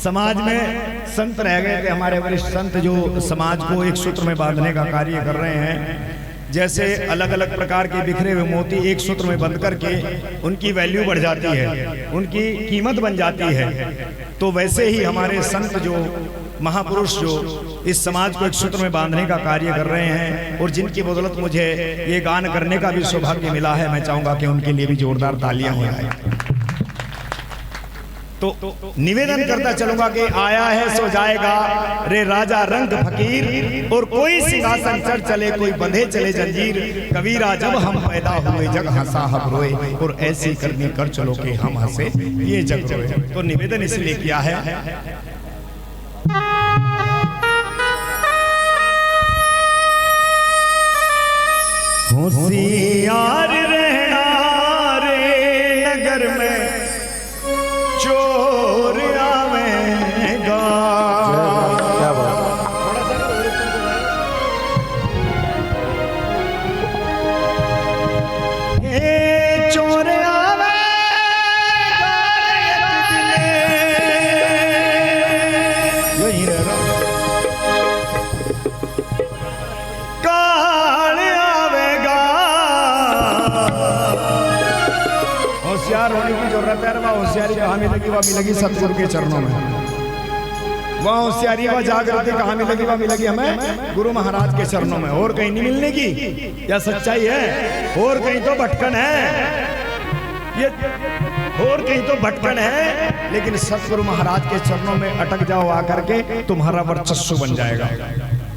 समाज में संत रह गए थे, हमारे वरिष्ठ संत जो समाज को एक सूत्र में बांधने का कार्य कर रहे हैं। जैसे अलग अलग प्रकार के बिखरे हुए मोती एक सूत्र में बंध करके उनकी वैल्यू बढ़ जाती है, उनकी कीमत बन जाती है, तो वैसे ही हमारे संत जो महापुरुष जो इस समाज को एक सूत्र में बांधने का कार्य कर रहे हैं और जिनकी बदौलत मुझे ये गान करने का भी सौभाग्य मिला है, मैं चाहूंगा कि उनके लिए भी जोरदार तालियां हो जाए। तो निवेदन करता चलूंगा कि आया है सो जाएगा रे राजा रंग फकीर, और कोई सिंहासन चढ़ चले कोई बंधे चले जंजीर। कबीरा जब हम पैदा हुए जग हंसा हम रोए, और ऐसी करनी कर चलो कि हम हंसे ये जग रोए। तो निवेदन इसलिए किया है, होशियार रहना रे नगर में चोर आवेगा। क्या बात, चोर आवेगा यही रह होशियार होने की जरूरत है। वह होशियारी कहाँ मिलेगी? वह मिलेगी सतगुरु के चरणों में। वह होशियारी वह जागृति कहाँ मिलेगी? वह मिलेगी हमें गुरु महाराज के चरणों में। और कहीं नहीं मिलने की, यह सच्चाई है। और कहीं तो भटकन है, ये और कहीं तो भटकन है, लेकिन सतगुरु महाराज के चरणों में अटक जाओ आकर के, तुम्हारा वर्चस्व बन जाएगा।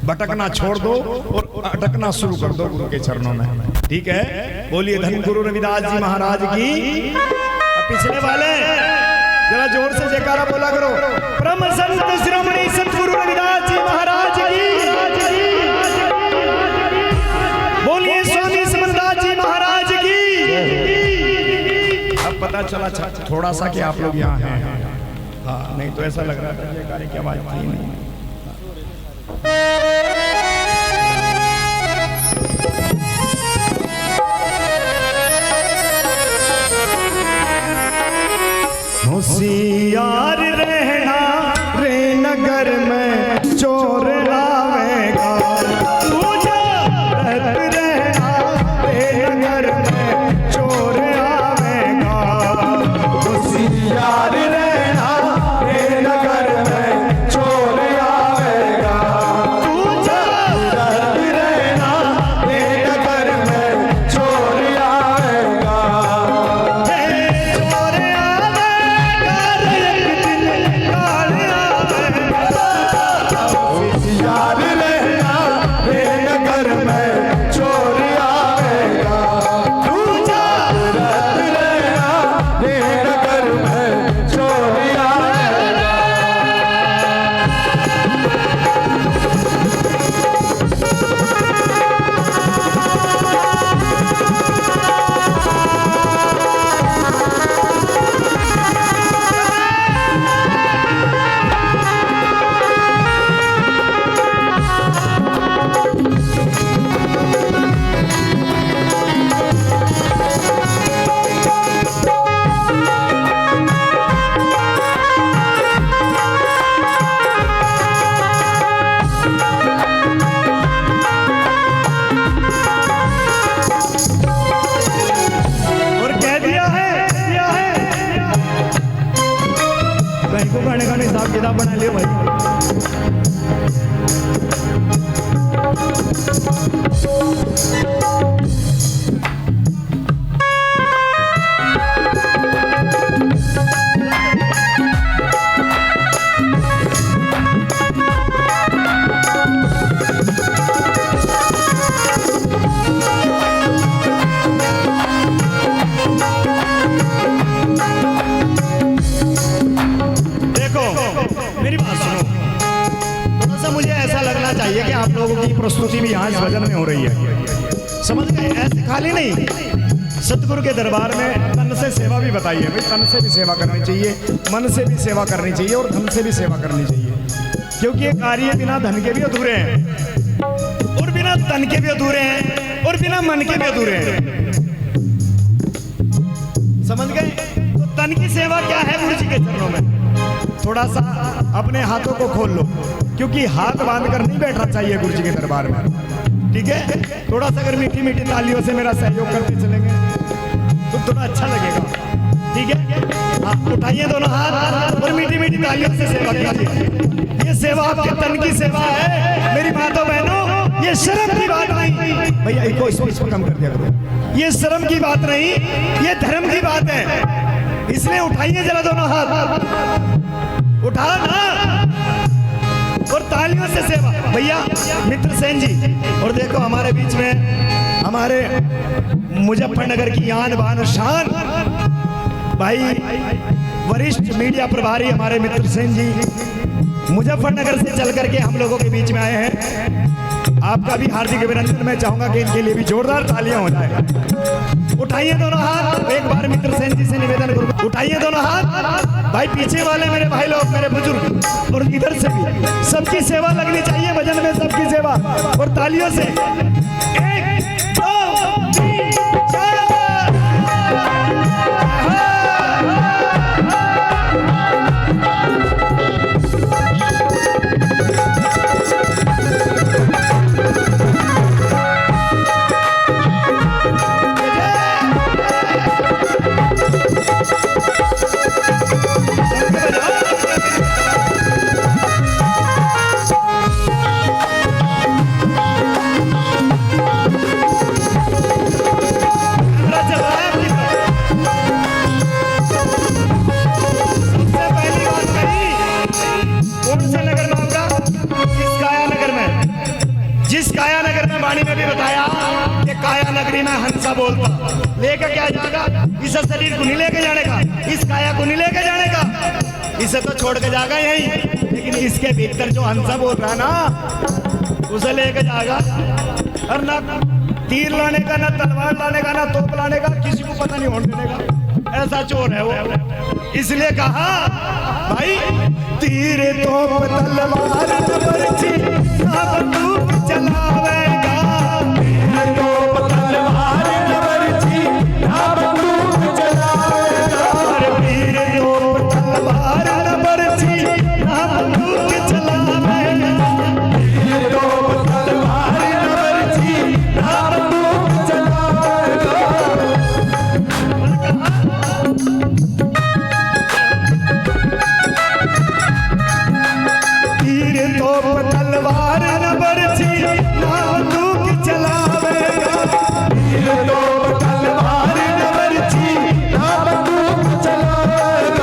भटकना छोड़ दो और अटकना शुरू कर दो गुरु के चरणों में। ठीक है, बोलिए धन गुरु रविदास जी महाराज की। पिछले वाले जरा जोर से जयकारा बोला करो। परम संत शिरोमणि सतगुरु रविदास जी महाराज की। बोलिए स्वामी समरदास जी महाराज की। अब पता चला थोड़ा सा कि आप लोग यहाँ हैं। हाँ, नहीं तो ऐसा लग रहा था जयकारे की आवाज थी नहीं। होशियार रहना रे नगर में चोर आवेगा। रहना रे नगर में चोर आवेगा। होशियार रहना रे नगर में चोर आवेगा। रहना रे नगर में चोर आवेगा। गाने हिसाब किताब बना ले भाई। चाहिए कि आप लोगों की प्रस्तुति भी यहाँ इस भजन में हो रही है, समझ गए? ऐसे खाली नहीं, सतगुरु के दरबार में तन से सेवा भी बताइए भाई। तन से भी सेवा करनी चाहिए, मन से भी सेवा करनी चाहिए और धन से भी सेवा करनी चाहिए, क्योंकि ये कार्य बिना धन के भी अधूरे हैं और बिना तन के भी अधूरे हैं और बिना मन के भी अधूरे हैं। समझ गए? तो तन की सेवा क्या है? गुरु जी के चरणों में। थोड़ा सा अपने हाथों को खोल लो, क्योंकि हाथ बांध कर नहीं बैठना चाहिए गुरु जी के दरबार में, ठीक है। थोड़ा सा अगर मीठी मीठी तालियों से मेरा सहयोग करते चलेंगे तो थोड़ा अच्छा लगेगा, ठीक है। हाँ, उठाइए दोनों हाथ और मीठी मीठी तालियों से सेवा कीजिए। ये सेवा आपके तन की सेवा है मेरी माताओं बहनों, ये शर्म की बात नहीं। भैया इसको कम कर दिया करो, ये शर्म की बात नहीं, ये धर्म की बात है। इसलिए उठाइए जरा दोनों हाथ, उठा ना, और तालियों से सेवा। भैया मित्र सेन जी, और देखो हमारे बीच में हमारे मुजफ्फरनगर की आन बान शान भाई वरिष्ठ मीडिया प्रभारी हमारे मित्र सेन जी मुजफ्फरनगर से चल करके हम लोगों के बीच में आए हैं। आपका भी हार्दिक अभिनंदन। मैं चाहूंगा कि इनके लिए भी जोरदार तालियां हो जाए। उठाइए दोनों हाथ, एक बार मित्र सेन जी से निवेदन करूं, उठाइए दोनों हाथ। भाई पीछे वाले मेरे भाई लोग, मेरे बुजुर्ग, और इधर से भी सबकी सेवा लगनी चाहिए भजन में, सबकी सेवा और तालियों से। 1 2 3 4 हंसा बोलता लेकर क्या जाएगा, इस शरीर को नहीं लेके जाने का, इस काया को नहीं लेके जाने का, इसे तो छोड़ के जाएगा यहीं, लेकिन इसके भीतर जो हंसा बोल रहा है ना उसे लेके जाएगा। और ना तीर लाने का, ना तलवार लाने का, ना तोप लाने का, किसी को पता नहीं होने देने का, ऐसा चोर है वो। इसलिए कहा भाई तीर तोप तलवार बरछी ना बंदूक चलावेगा, तीर तोप तलवार बरछी ना बंदूक चलावेगा, तीर तोप तलवार बरछी ना बंदूक चलावेगा, तीर तोप तलवार बरछी ना बंदूक चलावेगा। तीर तोप तलवार न बरछी ना बंदूक चलावेगा, तीर तोप तलवार न बरछी ना बंदूक चलावेगा।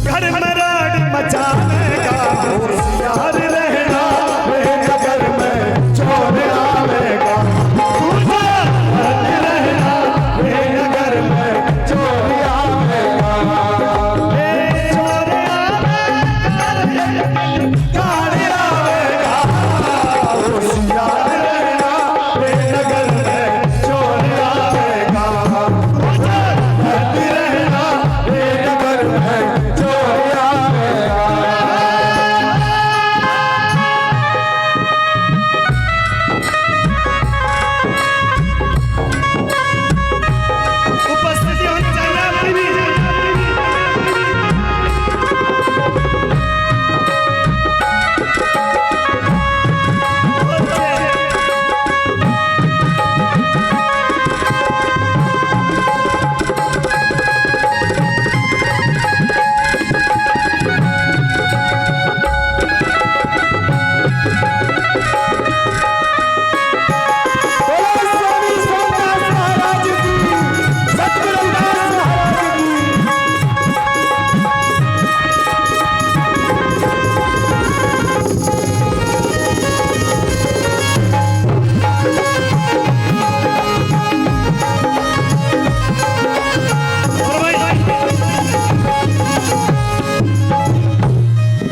घर में राड मचावेगा, होशियार रहना नगर में चोर आवेगा, नगर में चोर आवेगा, चोर आवेगा, होशियार रहना नगर में चोर आवेगा, रहना नगर में चोर आवेगा। उपस्थिति होनी चाहिए आपकी भी।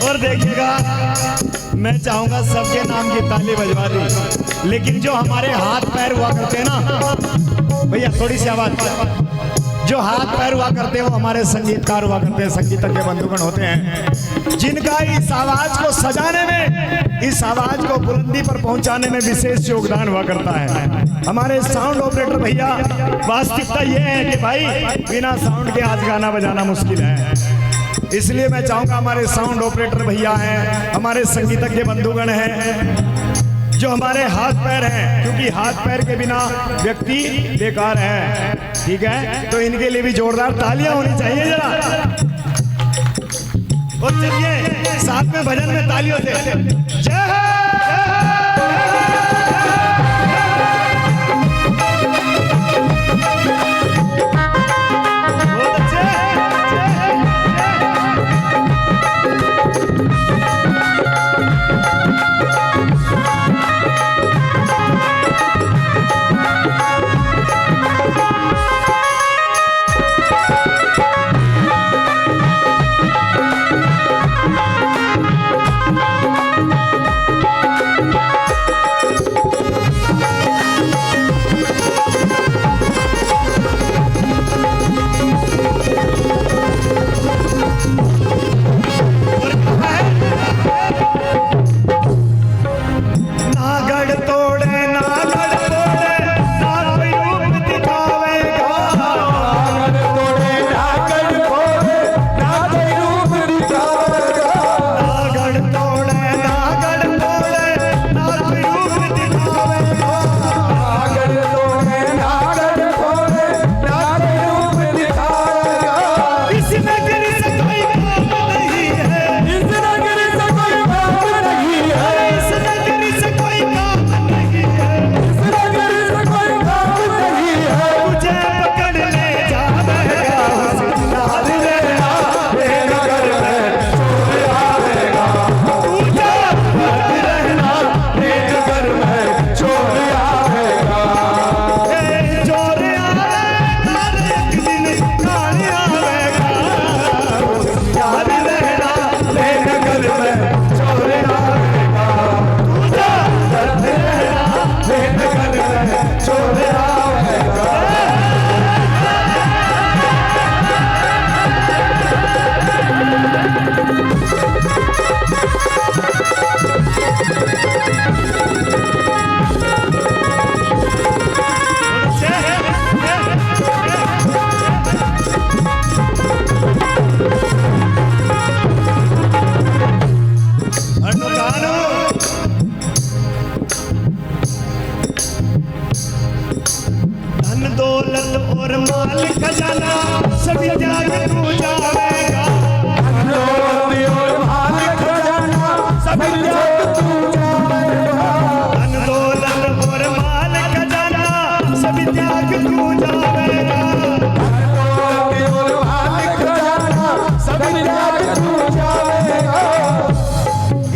और देखिएगा, मैं चाहूंगा सबके नाम की ताली बजवा दी, लेकिन जो हमारे हाथ पैर हुआ करते हैं ना भैया, थोड़ी सी आवाज, जो हाथ पैर हुआ करते हैं वो हमारे संगीतकार हुआ करते हैं, संगीतज्ञ बंधुगण होते हैं, जिनका इस आवाज को सजाने में, इस आवाज को बुलंदी पर पहुंचाने में विशेष योगदान हुआ करता है। हमारे साउंड ऑपरेटर भैया, वास्तविकता ये है कि भाई बिना साउंड के आज गाना बजाना मुश्किल है, इसलिए मैं चाहूंगा हमारे साउंड ऑपरेटर भैया हैं, हमारे संगीतज्ञ बंधुगण हैं, जो हमारे हाथ पैर हैं, क्योंकि हाथ पैर के बिना व्यक्ति बेकार है, ठीक है, तो इनके लिए भी जोरदार तालियां होनी चाहिए जरा। और चलिए साथ में भजन में तालियों से जय हो।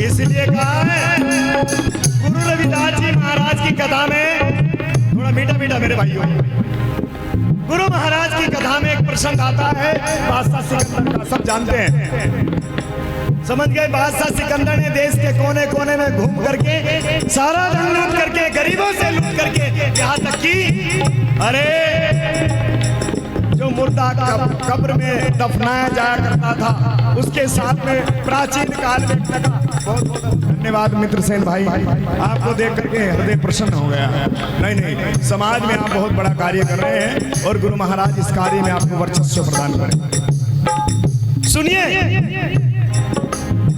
इसलिए कहा है गुरु रविदास जी महाराज की कथा में, थोड़ा मीठा मीठा मेरे भाइयों, गुरु महाराज की कथा में एक प्रसंग आता है बादशाह सिकंदर का, सब जानते हैं, समझ गए। बादशाह सिकंदर ने देश के कोने कोने में घूम करके सारा धन लूट करके, गरीबों से लूट करके, यहाँ तक कि अरे जो मुर्दा कब्र में दफनाया जाया करता था उसके साथ में प्राचीन काल में लगा। बहुत बहुत धन्यवाद मित्र सेन भाई, आपको देख करके हृदय प्रसन्न हो गया। नहीं नहीं, समाज में आप बहुत बड़ा कार्य कर रहे हैं और गुरु महाराज इस कार्य में आपको वर्चस्व प्रदान करें। सुनिए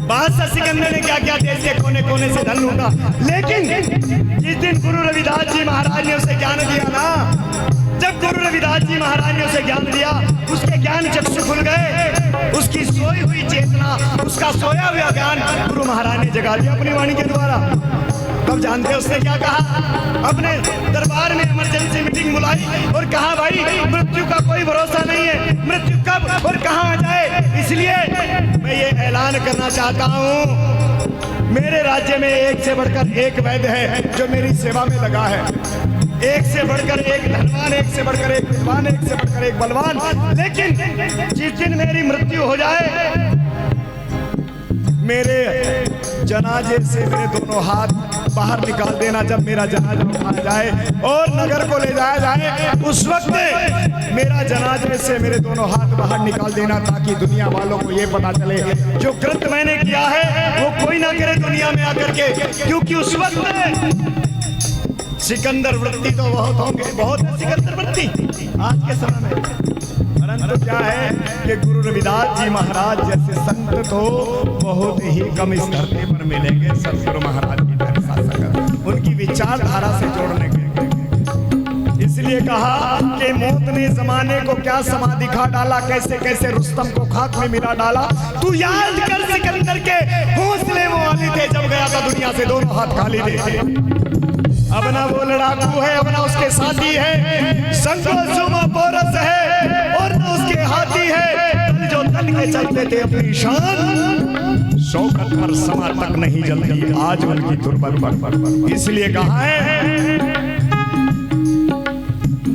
बादशाह सिकंदर ने क्या क्या देश के कोने कोने से धन लूटा, लेकिन जिस दिन गुरु रविदास जी महाराज ने उसे ज्ञान दिया ना, जब गुरु रविदास जी महाराज ने उसे ज्ञान दिया, उसके ज्ञान चक्षु खुल गए, उसकी सोई हुई चेतना, उसका सोया हुआ ज्ञान गुरु महाराज ने जगा दिया अपनी वाणी के द्वारा। तब जानते हैं उसने क्या कहा, अपने दरबार में इमरजेंसी मीटिंग बुलाई और कहा भाई मृत्यु का कोई भरोसा नहीं है, मृत्यु कब और कहाँ आ जाए, इसलिए मैं ये ऐलान करना चाहता हूँ मेरे राज्य में एक से बढ़कर एक वैद्य है जो मेरी सेवा में लगा है, एक से बढ़कर एक धनवान, एक से बढ़कर एक विद्वान, एक से बढ़कर एक बलवान, लेकिन जिस दिन मेरी मृत्यु हो जाए मेरे जनाजे से मेरे दोनों हाथ बाहर निकाल देना। जब मेरा जनाजा उठाया जाए और नगर को ले जाया जाए, उस वक्त मेरा जनाजे से मेरे दोनों हाथ बाहर निकाल देना, ताकि दुनिया वालों को ये पता चले जो कृत्य मैंने किया है वो कोई ना करे दुनिया में आकर के, क्योंकि उस वक्त में सिकंदर वृत्ति तो बहुत होंगे, बहुत है सिकंदर वृत्ति आज के समय में, परंतु क्या है कि गुरु रविदास जी महाराज जैसे संत तो बहुत ही कम इस धरती पर मिलेंगे। सतगुरु महाराज की संगत उनकी विचारधारा से जोड़ने के, इसलिए कहा कि मौत ने जमाने को क्या समाधि खा डाला, कैसे कैसे रुस्तम को खाक में मिला डाला। तू याद कर सिकंदर के हौसले वो वाली थे जब गया था दुनिया से दोनों हाथ खाली थे। अब ना वो लड़ाकू है, अब ना उसके साथी है, संगो सुमा पोरस है और ना उसके हाथी है, जो तन के चलते थे अपनी शान शौकत पर समा तक नहीं जलती आज उनकी तुरबत पर। इसलिए कहा है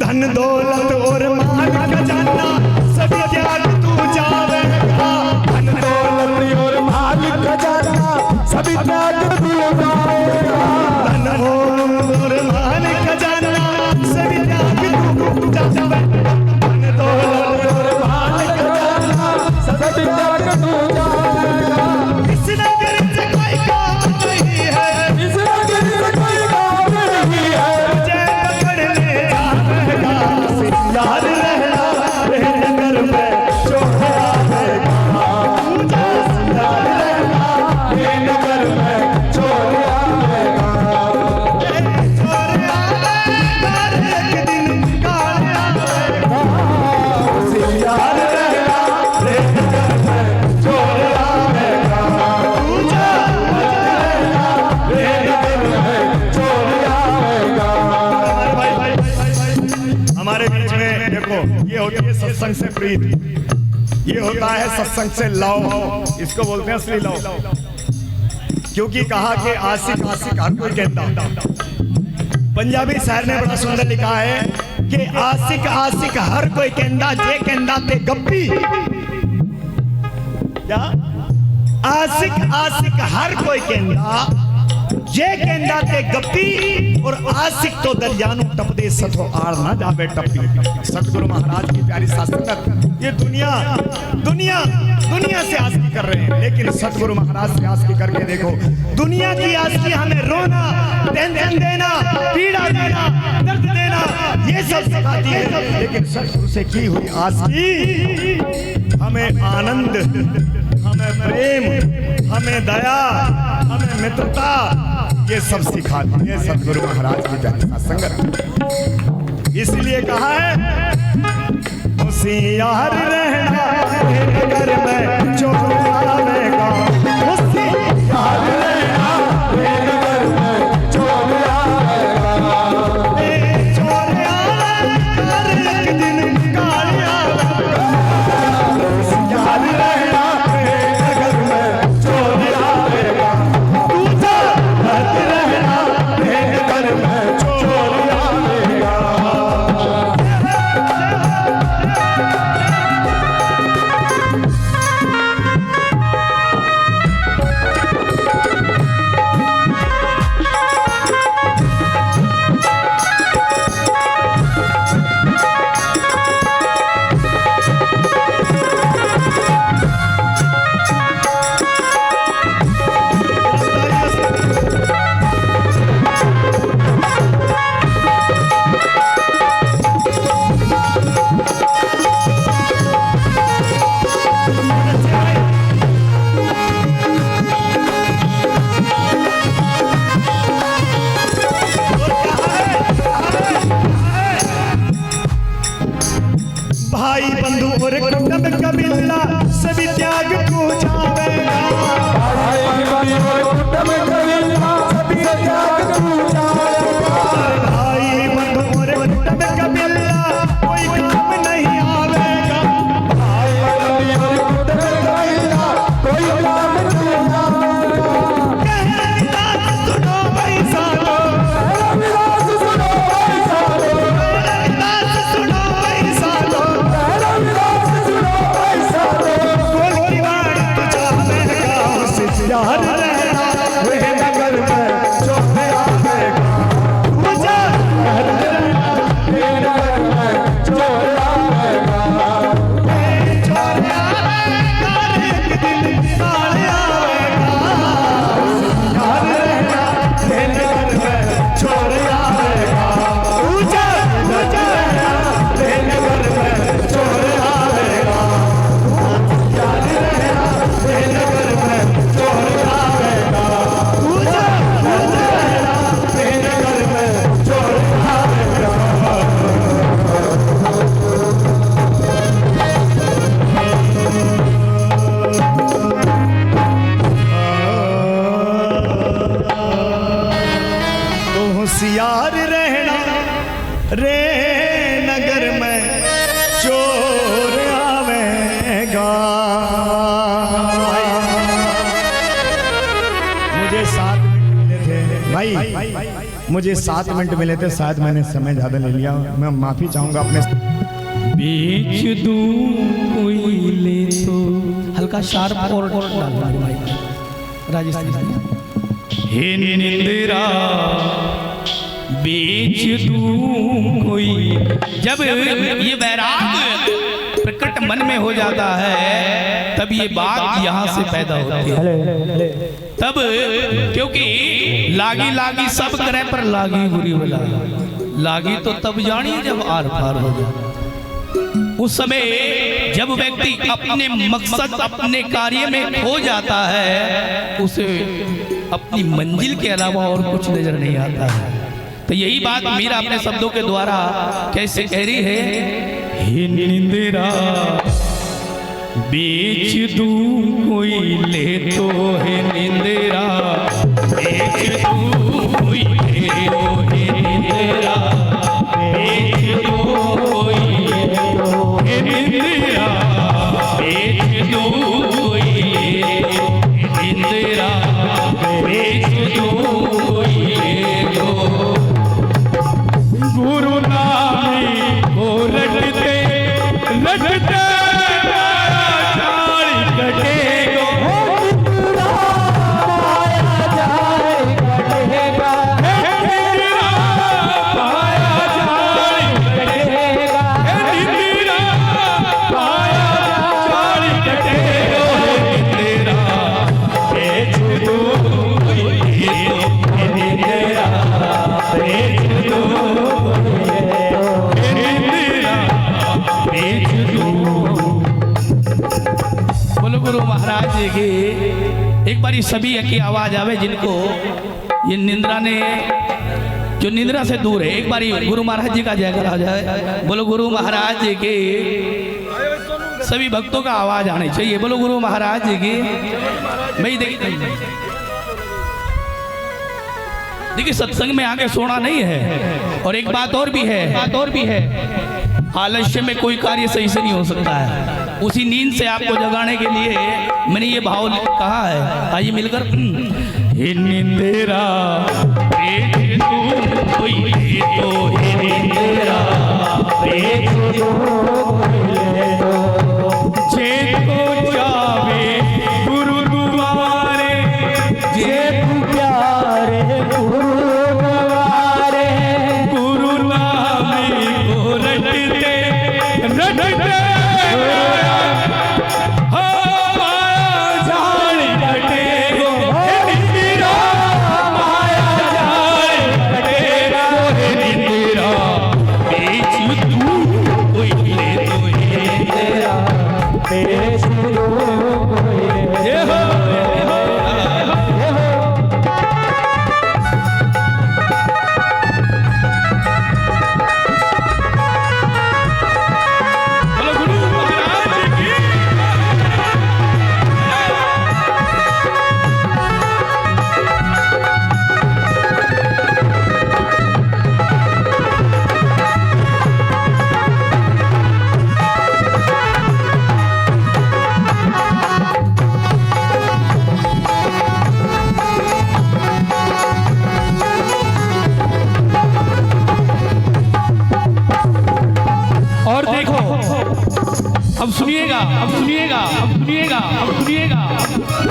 धन दौलत और माल खजाना सभी त्याग तू जावेगा, धन दौलत और माल खजाना सभी त्याग तू जावेगा, धन और माल खजाना सभी त्याग तू जावेगा, धन दौलत और माल खजाना सभी त्याग तू जावेगा। इस नगर से कोई काम नहीं है, इस नगर से कोई काम नहीं है, मुझे पकड़ने जावेगा, याद रहना मेरे घर में चोर आवेगा, मुझे याद रहना मेरे घर में चोर आवेगा, चोर आवेगा एक दिन काल आवेगा, मुझे याद रहना मेरे घर में चोर आवेगा, मुझे याद रहना मेरे घर में चोर आवेगा। हमारे बीच में देखो ये होती है सत्संग से प्रीत, ये होता है सत्संग से लव, इसको बोलते हैं असली लव, क्योंकि कहा कि आशिक आशिक हर कोई कहता। पंजाबी शायर ने बड़ा सुंदर लिखा है कि आशिक आशिक हर कोई कहता, जे कहता ते गप्पी, क्या आशिक आशिक हर कोई कहता जे कहता ते गप्पी, और आशिक तो दरियानु टपदे सतो आड़ ना जावे टप्पी। सतगुरु महाराज की प्यारी सासंगत, ये दुनिया दुनिया दुनिया से आशिकी कर रहे हैं, लेकिन सतगुरु महाराज से आशिकी करके देखो। दुनिया की आशिकी हमें रोना, टेंशन देना, पीड़ा देना, दर्द देना, ये सब सिखाती है, लेकिन सतगुरु से की हुई आशिकी हमें आनंद, हमें प्रेम, हमें दया, हमें मित्रता, ये सब सिखाती है सतगुरु महाराज की प्यारी संगत। इसलिए कहा है होशियार रहना मेरे घर में चोर आवेगा, होशियार रहना मेरे घर में चोर आवेगा, चोर आवेगा एक दिन काल आवेगा, होशियार रहना मेरे घर में चोर आवेगा, तू जागृत रहना मेरे घर में चोर आवेगा। भाई बंधु और कुटुंब कबीला सभी त्याग को जावेगा, भाई बंधु और कुटुंब कबीला सभी त्याग को जावेगा, भाई बंधु और कुटुंब कबीला कोई काम नहीं आवेगा, भाई बंधु और कुटुंब कबीला कोई काम नहीं आवेगा। कहना विलास सुनो भाई सालो, कहना विलास सुनो भाई सालो, कहना विलास सुनो भाई सालो, यार रहना वे नगर में जो है मुझे 7 मिनट मिले थे, शायद मैंने समय ज़्यादा ले लिया, मैं माफ़ी चाहूँगा अपने। बेच दूं कोई ले तो हल्का शार्प और राजस्थानी। हे निंद्रा बेच दूं कोई, जब ये वैराग प्रकट मन में हो जाता है तब ये बात यहाँ से पैदा होती है। तब क्योंकि लागी लागी सब करे पर लागी बुरी बला, लागी तो तब जानी जब आर पार हो जाए। उस समय जब व्यक्ति अपने मकसद अपने कार्य में खो जाता है, उसे अपनी मंजिल के अलावा और कुछ नजर नहीं आता है। तो यही बात मीरा अपने शब्दों के द्वारा कैसे कह रही है, हे निंद्रा बेच दूं कोई ले तो, हे निंद्रा बेच दूं कोई ले तो, हे निंद्रा बेच दूं कोई ले तो, हे निंद्रा बेच दूं कोई ले तो, हे निंद्रा बेच दूं कोई ले तो। गुरु नामी को लटते लटते एक बार सभी की आवाज आवे जिनको ये निंद्रा ने, जो निंद्रा से दूर है, एक बार गुरु महाराज जी का जयकार आ जाए। बोलो गुरु महाराज जी की, सभी भक्तों का आवाज आनी चाहिए। बोलो गुरु महाराज जी की। भाई देखिए सत्संग में आके सोना नहीं है, और एक बात और भी है, आलस्य में कोई कार्य सही से नहीं हो सकता है। उसी नींद से आपको जगाने के लिए मैंने ये भाव कहा है, आइए मिलकर। हे निंद्रा बेच दूं कोई ले तो, हे निंद्रा बेच दूं कोई ले तो, जे को जावे गुरु द्वारे, जे प्यारे गुरु द्वारे, गुरु नामी को रटते रटते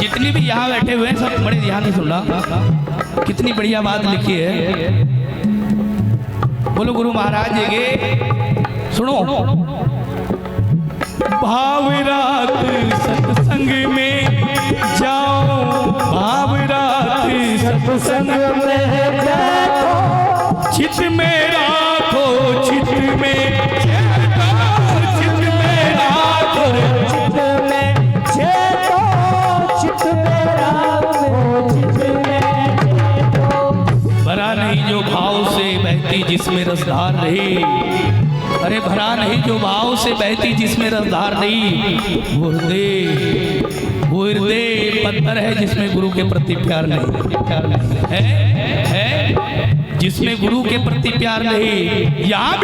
जितनी भी यहाँ बैठे हुए हैं सब बड़े ध्यान से सुनना, कितनी बढ़िया बात लिखी है। बोलो गुरु महाराज जी के, सुनो। भावरात सत्संग में जाओ, भावरात सत्संग में जाओ, चित में राखो, चित में जो भाव से बहती जिसमें रसधार नहीं, अरे भरा नहीं जो भाव से बहती जिसमें रसधार नहीं, वो हृदय पत्थर है जिसमें गुरु के प्रति प्यार नहीं है, जिसमें गुरु के प्रति प्यार नहीं। यहाँ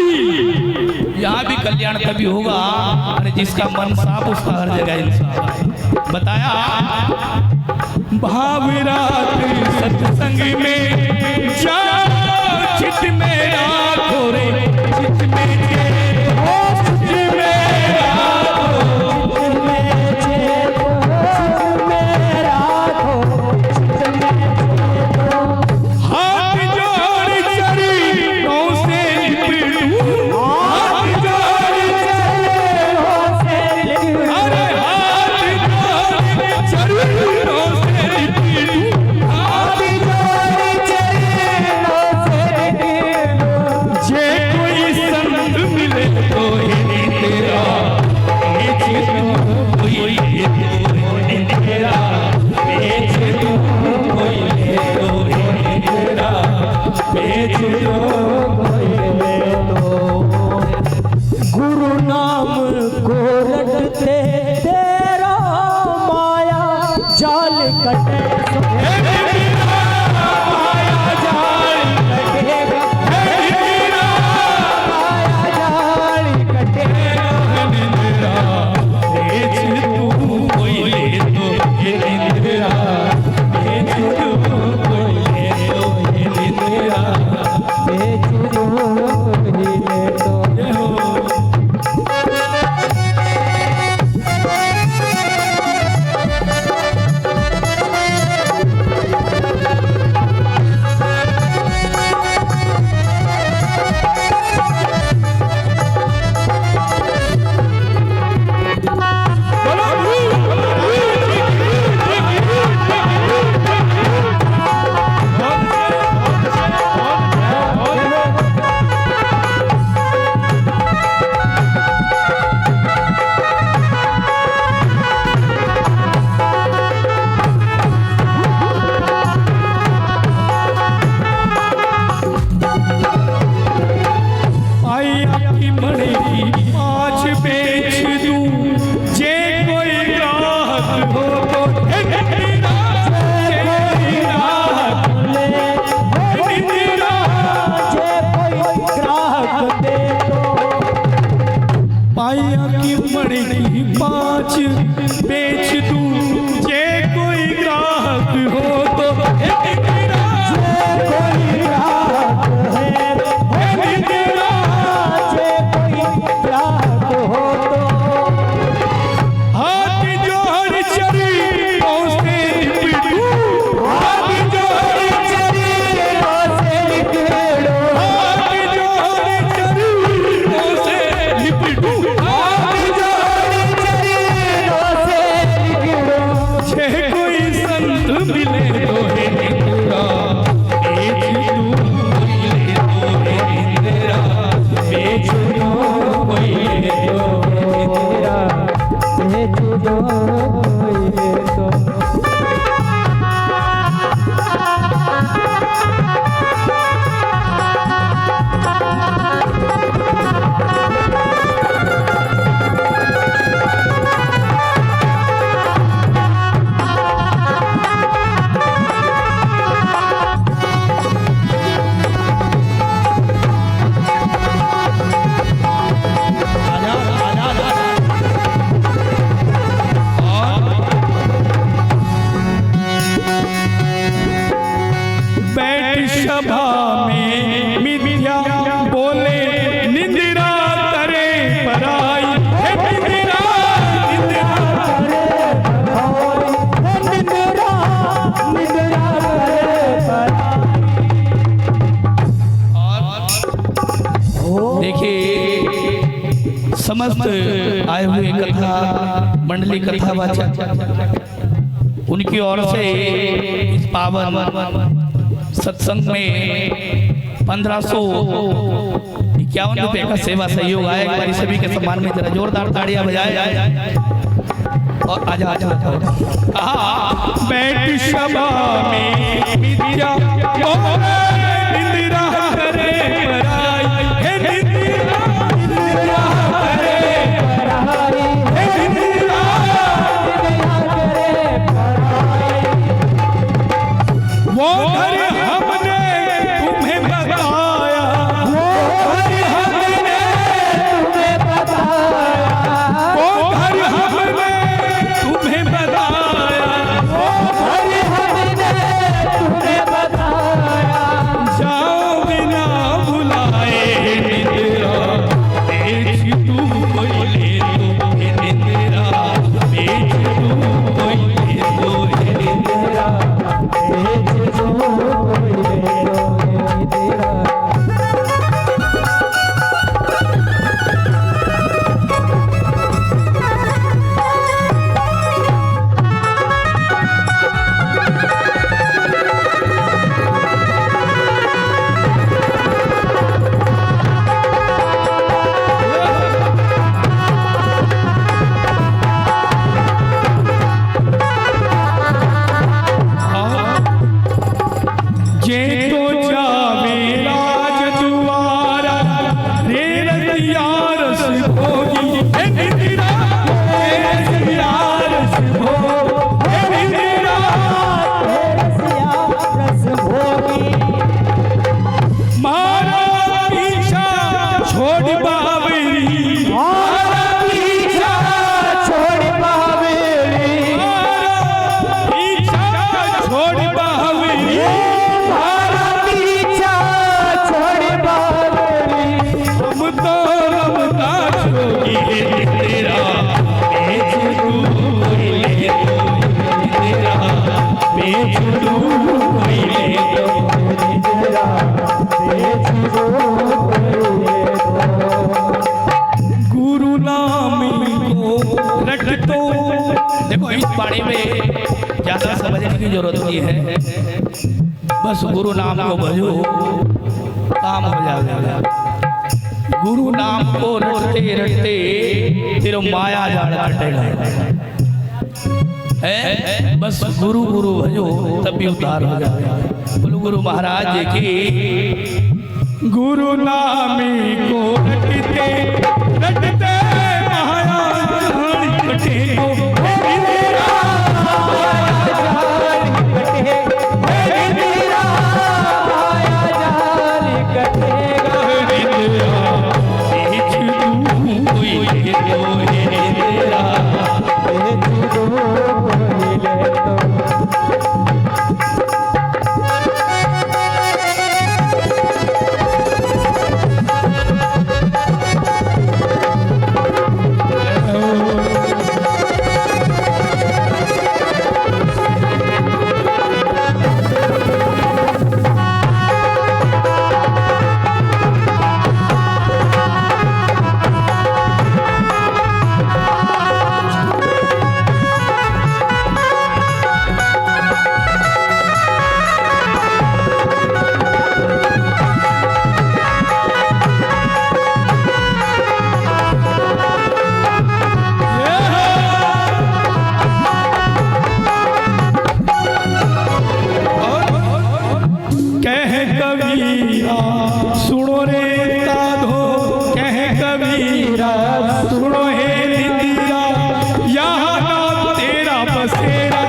भी कल्याण तभी होगा अरे जिसका मन साफ, उसका हर जगह इंसाफ। बताया भावरात सत्संग में जाओ, चित में राखो रे चित में चैन हो चित में राखो चित में चैन चित में राखो चित में हाथ जोड़ चरणों से लिपटूं हाथ जोड़ चरणों से लिपटूं अरे हाथ जोड़ चरणों से लिपटूं हाथ जोड़ चरणों से लिपटूं जे कोई संत मिले तो ही तेरा ये जीवन कोई ले तो ही तेरा ये जीवन कोई ले तो ही तेरा ये जीवन कोई ले तो गुरु नाम को रटते तेरा माया जाल कटे माया जाल कटेगा मेरा माया जाल कटेगा निंद्रा बेच तू कोई ले तो ये निंद्रा बेच तू कोई ले तो ये निंद्रा बेचू ही ले तो बेच दूं जे कोई ग्राहक हो तो निंद्रा कोई रात है निंद्रा जे कोई रात हो तो हाथ जोड़ चरणों से लिपटूं हाथ जोड़ चरणों से लिपटो हाथ जोड़ चरणों से लिपटूं हाथ चरणों से लिपटो जे कोई संत मिले तो है निंद्रा बेच दूं कोई ले तो है निंद्रा बेच दूं कोई ले तो है निंद्रा बेचू कोई ले तो बैठ सभा में मिथ्या बोले निंद्रा करे पराई हे निंद्रा निंद्रा निंद्रा निंद्रा देखिए समस्त आए हुए कथा मंडली कथा वाचक उनकी ओर से इस पावन सत्संग में 1551 रुपए का सेवा सहयोग आया। एक बार सभी के सम्मान में जरा जोरदार ताड़ियां बजाए और आजा आजा कहा बैठ सभा में मिथ्या बोले निंद्रा करे पराई हे निंद्रा निंद्रा करे पराई हे निंद्रा करे पराई वो घर हमने तुम्हें बताया वो घर हमने तुम्हें बताया वो घर हमने तुम्हें बताया वो घर हमने तुम्हें बताया भोगी निद्रा तेरा रस भोगी निद्रा मारा पीछा छोड़ बाबरी मारा पीछा छोड़ बाबरी मारा पीछा छोड़ बाबरी मारा पीछा छोड़ बाबरी हम तो रमता छोगी तेरा बेच दूं कोई ले तो तेरा बेच दूं कोई ले तो गुरु नाम को रट दो। देखो इस बारे में ज्यादा समझने की जरूरत नहीं है, बस गुरु नाम को भजो काम हो जाएगा। गुरु नाम को रटते रटते तेरा माया जाल कटेगा, बस गुरु गुरु भजो तभी उद्धार हो जाएगा। बोलो गुरु महाराज की। गुरु नामी को रटते रटते माया जाल कटेगा, मेरा माया जाल कटेगा, मेरा माया जाल कटेगा, बेच दूं कोई ले तो तेरा बेच दूं कोई ले तो। सुनो रे साधो कह कबीरा, सुनो हे निंदिया यहाँ ना तेरा बसेरा,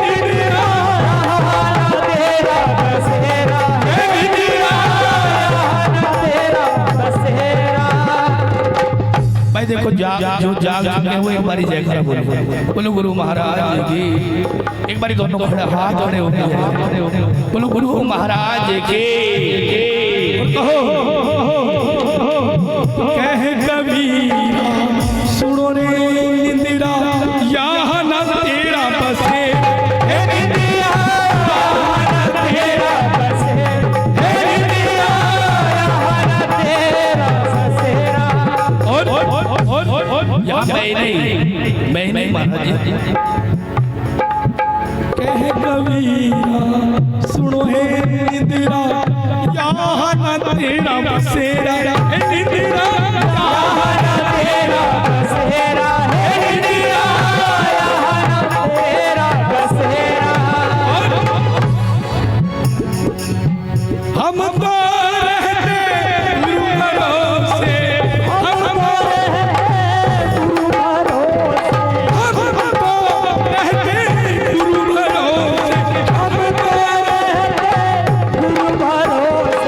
निंदिया तेरा बसेरा, निंदिया तेरा बसेरा। भाई देखो जो जाग चुके हुए एक बारी जयकारा बोलो, बोलो गुरु महाराज की। एक बारी दोनों खड़े हाथ खड़े हो गए, बोलो गुरु महाराज की। कह कबीरा सुनो रे निंदिरा यहाँ न तेरा बसे, निंदिया तेरा बसे, निंदिया तेरा बसेरा। और यहाँ मैं नहीं महाराज जी। कह कबीरा सुनो हे निंदिरा यहाँ न तेरा बसेरा, निंदिरा यहाँ न तेरा बसेरा, निंदिरा यहाँ न तेरा बसेरा। हम तो रहते गुरु भरोसे, हम तो रहते गुरु भरोसे, हम तो रहते गुरु भरोसे।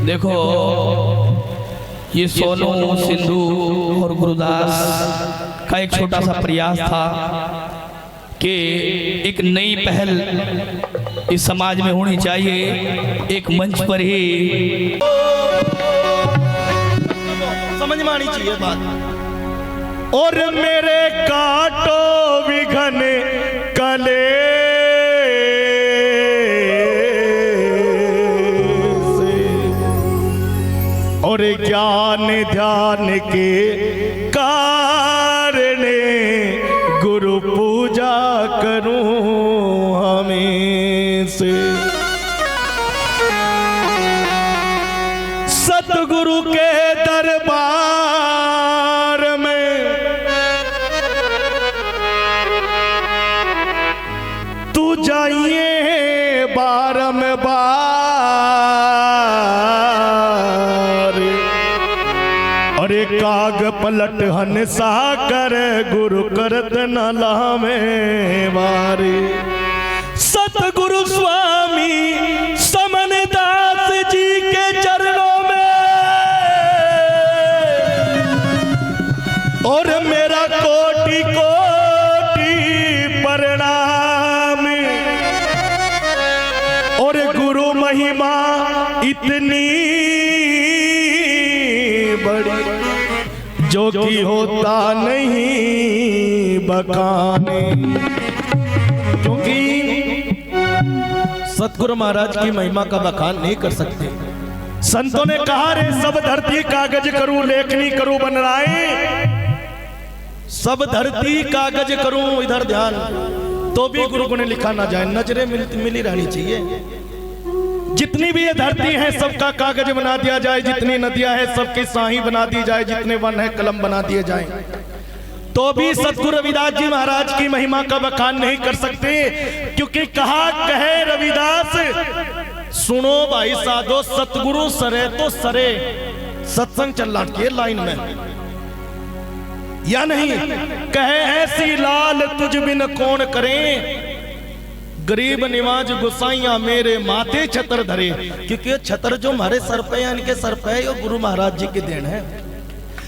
देखो ये सोनू, सिंधु और गुरुदास का एक छोटा सा प्रयास था कि एक नई पहल इस समाज में होनी चाहिए। एक मंच पर ही समझ में आनी चाहिए बात। और मेरे काटो विघन कले से, और ज्ञान ध्यान के कारण गुरु पूजा करूं हमें से। सतगुरु के दरबार में तू जाइए बारंबार, और एक काग पलट हंसा कर गुरु करत न लावे वारे। सतगुरु स्वामी समनदास जी के चरणों में और मेरा कोटि कोटि प्रणाम। और गुरु महिमा इतनी बड़ी जो कि होता नहीं बखाने। क्योंकि सतगुरु महाराज की महिमा का बखान नहीं कर सकते। संतों ने कहा रे सब धरती कागज करूं लेखनी करूं बन राय। सब धरती कागज करूं, इधर ध्यान, तो भी गुरु को ने लिखा ना जाए, नजरें मिली रहनी चाहिए। जितनी भी ये धरती है सबका कागज बना दिया जाए, जितनी नदियां हैं सबकी साही बना दी जाए, जितने वन है कलम बना दिए जाए, तो भी सतगुरु रविदास जी महाराज की महिमा का बखान नहीं कर सकते। क्योंकि कहा कहे रविदास, सुनो भाई साधो सतगुरु सरे तो सरे। सत्संग चल रहा है लाइन में या नहीं? कहे ऐसी लाल तुझ बिन कौन करे, गरीब निवाज गुसाइया मेरे माथे छतर धरे। क्योंकि छतर जो हमारे सर पे है, इनके सर पे है, ये गुरु महाराज जी की देन है।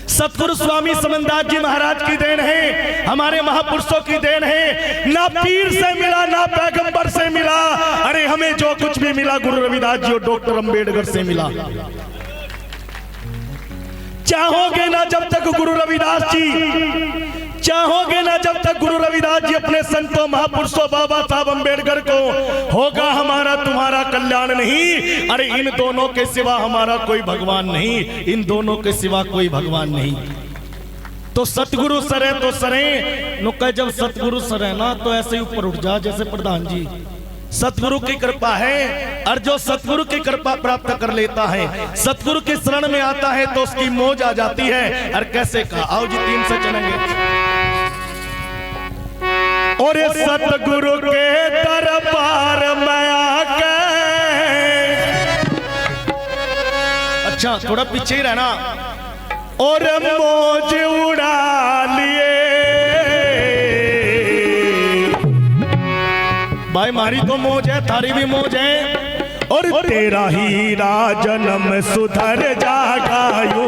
सतगुरु स्वामी समनदास जी महाराज की देन है, हमारे महापुरुषों की देन है। ना पीर से मिला ना पैगंबर से मिला, अरे हमें जो कुछ भी मिला गुरु रविदास जी और डॉक्टर अंबेडकर से मिला। चाहोगे ना जब तक गुरु रविदास जी, चाहोगे ना जब तक गुरु रविदास जी अपने संतों महापुरुषों बाबा साहब अंबेडकर को, होगा हमारा तुम्हारा कल्याण नहीं। अरे इन दोनों के सिवा हमारा कोई भगवान नहीं, इन दोनों के सिवा कोई भगवान नहीं। तो सतगुरु सरे तो सरे नुक्का, जब सतगुरु सरे ना तो ऐसे ही ऊपर उठ जा जैसे प्रधान जी। सतगुरु की कृपा है, और जो सतगुरु की कृपा प्राप्त कर लेता है, सतगुरु की शरण में आता है तो उसकी मौज आ जाती है। और कैसे कहा, आओ जी 3 से चलेंगे। और सतगुरु के दरबार में आके, अच्छा थोड़ा पीछे ही रहना, और मौज उड़ा लिए। भाई मारी तो मौज है, थारी भी मौज है। और तेरा हीरा जन्म सुधर जागायो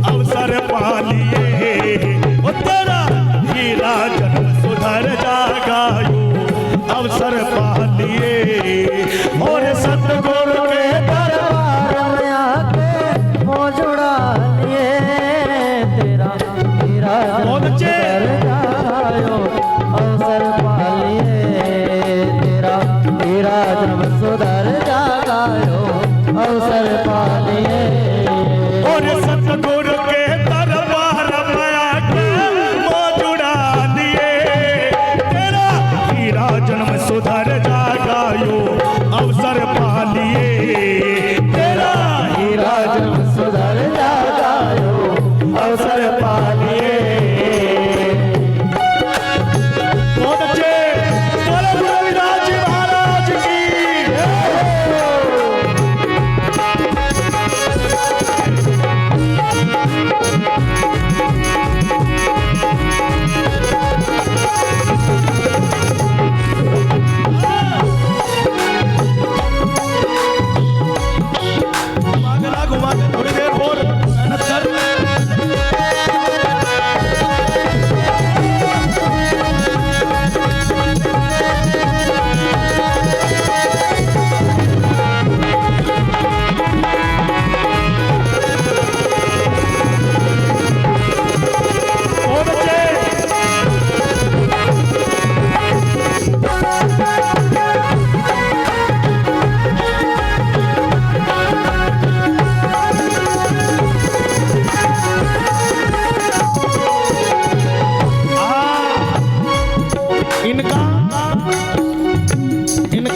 अवसर पालिए, और तेरा हीरा जन्म सुधर जागायो अवसर पालिए। और सतगुरु के दरबार में आके मौज उड़ा लिए, तेरा हीरा सुधर जायो अवसर पालिए, तेरा हीरा जन्म सुधर जायो अवसर पालिए। और सतगुरु के दरबार में आके मौज उड़ा लिए, तेरा हीरा जन्म सुधर जागायो अवसर पालिए, तेरा हीरा जन्म सुधर जायो अवसर पालिए। बहुत अच्छे, बोलो गुरु रविदास जी महाराज की।